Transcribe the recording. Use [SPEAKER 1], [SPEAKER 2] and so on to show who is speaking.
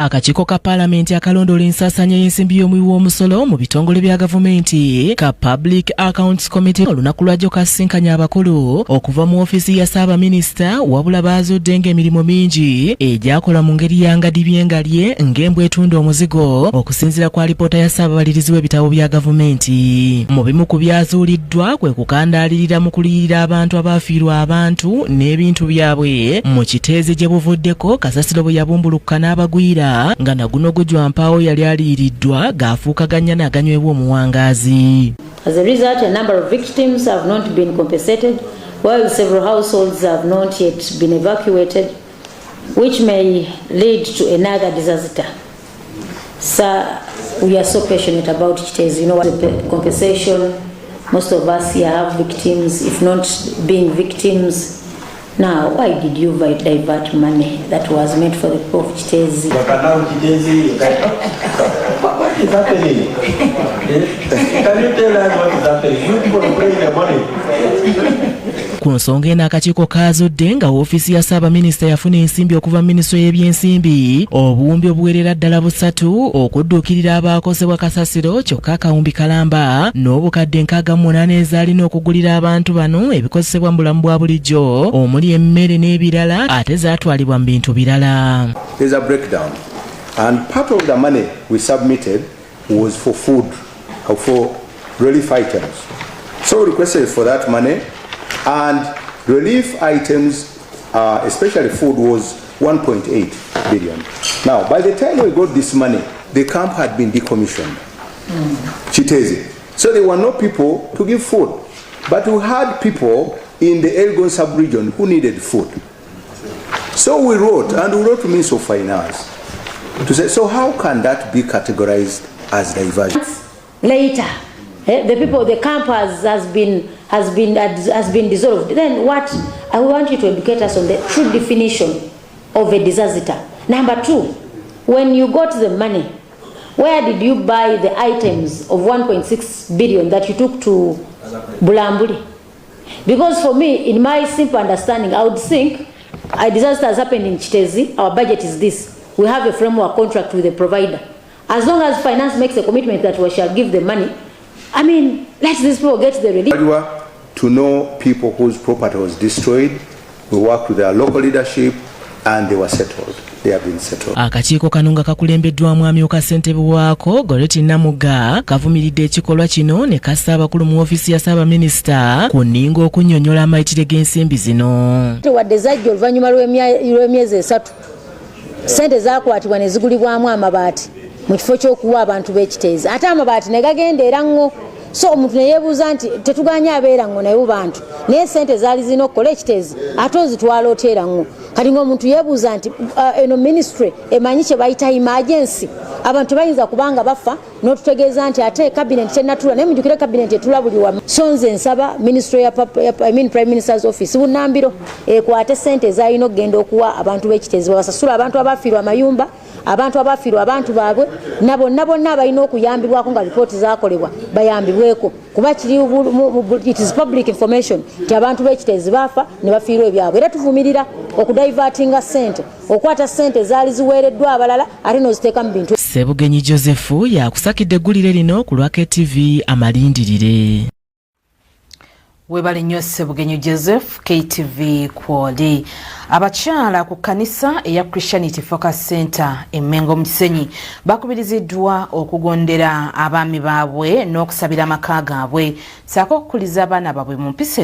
[SPEAKER 1] Akakiiko ka Palamenti akalondola ensaasaanya y'ensimbi y'omuwi w'omusolo mu bitongole bya gavumenti ka Public Accounts Committee olunaku lwajjo kasisinkanya abakulu okuva mu woofiisi ya Ssaabaminisita wabula baazudde ng'emirimu mingi egyakola mu ngeri ya ngadibyengalye ng'embwa etunda omuzigo okusinziira kwa alipoota ya Ssaababalirizi w'ebitabo bya gavumenti. Mu bimu ku byazuuliddwa kwe kukandaalirira mu kuliyirira abantu abaafiirwa abantu n'ebintu byabwe mu Kiteezi gye buvuddeko kasasiro bwe yabumbulukka n'abagwira nga naguno gujwa mpaawo yali aliiriddwa gaafuukaganya n'aganywebwa omuwangaazi.
[SPEAKER 2] As a result, a number of victims have not been compensated, while several households have not yet been evacuated, which may lead to another disaster. So we are so passionate about Kiteezi. You know what the compensation, most of us here have victims, if not being victims. Now, why did you divert money that was meant for the people of Kiteezi?
[SPEAKER 3] But now Kiteezi, what is happening? Can you tell us what is happening? You people are paying the money.
[SPEAKER 1] Ku nsonga eno akakiiko kaazudde nga woofiisi ya Ssaabaminisita yafuna ensimbi okuva minisitule y'ebyensimbi obuwumbi obuwerera ddala 3 okudduukirira abaakosebwa kasasiro kyokka akawumbi kalamba n'obukadde 68 ezaalina okugulira abantu bano ebikozesebwa mu bulamu bwa bulijjo omuli emmere n'ebirala ate zaatwalibwa mu bintu birala.
[SPEAKER 4] There's a breakdown and part of the money we submitted was for food or for relief items. So we requested for that money. And relief items, especially food, was 1.8 billion. Now, by the time we got this money, the camp had been decommissioned, Kiteezi. So there were no people to give food. But we had people in the Elgon sub-region who needed food. So we wrote to Minister of Finance to say, so how can that be categorized as diversion?
[SPEAKER 2] Later, the people, the camp has been dissolved. Then what? I want you to educate us on the true definition of a disaster. Number 2, when you got the money, where did you buy the items of 1.6 billion that you took to Bulambuli? Because for me, in my simple understanding, I would think a disaster has happened in Kiteezi. Our budget is this. We have a framework contract with the provider. As long as finance makes a commitment that we shall give the money, I mean, let these people get the relief.
[SPEAKER 4] To know people whose property was destroyed, we worked with their local leadership and they were settled. They have been settled.
[SPEAKER 1] Akakiiko kano nga kakulembeddwamu amyuka ssentebe waako Goreti Nninga kavumiridde ekikolwa kino ne kassa abakulu mu woofiisi ya Ssaabaminisita ku Nninga okunnyonnyola amayitire g'ensimbi zino.
[SPEAKER 2] Wadde zajja oluvannyuma lw'emyezi 3 ssente zaakwatibwa ne zigulibwamu amabaati mu kifo ky'okuwa abantu b'e Kiteezi. Ate amabaati ne gagenda era nnyo. So omuntu ne yeebuuza nti tetuganya abeera nnyo naye bantu naye ssente zaali zirina okukola Kiteezi ate ozitwala oteera nnyo. Kati ng'omuntu yeebuuza nti eno ministry emanyi kye bayita emergency, abantu bayinza kubanga bafa n'otutegeeza nti ate cabinet tennatula naye mujjukire cabinet etula buli wamu. So nze nsaba ministry Prime Minister's Office Bunnambiro ekwate ssente ezaalina okugenda okuwa abantu b'e Kiteezi babasasula abantu abaafiirwa amayumba, abantu abaafiirwa abantu baabwe nabo bonna abalina okuyambibwako nga lipooti zaakolebwa bayambibweko kuba kiri it is public information nti abantu b'e Kiteezi baafa ne bafiirwa ebyabwe. Era tuvumirira okudivertinga ssente, okwata ssente zaali ziweereddwa abalala ate n'oziteeka mu bintu.
[SPEAKER 1] Ssebugenyi Joseph yakusakidde eggulire lino ku lwa KTV amalindirire.
[SPEAKER 5] Webale nnyo Ssebugenyi Joseph, KTV Kwoli. Abakyala ku kanisa eya Christianity Focus Center Emmengo mu Kisenyi bakubiriziddwa okugondera abaami baabwe n'okusabira amaka gaabwe ssaako okukuliza abaana baabwe mu mpisa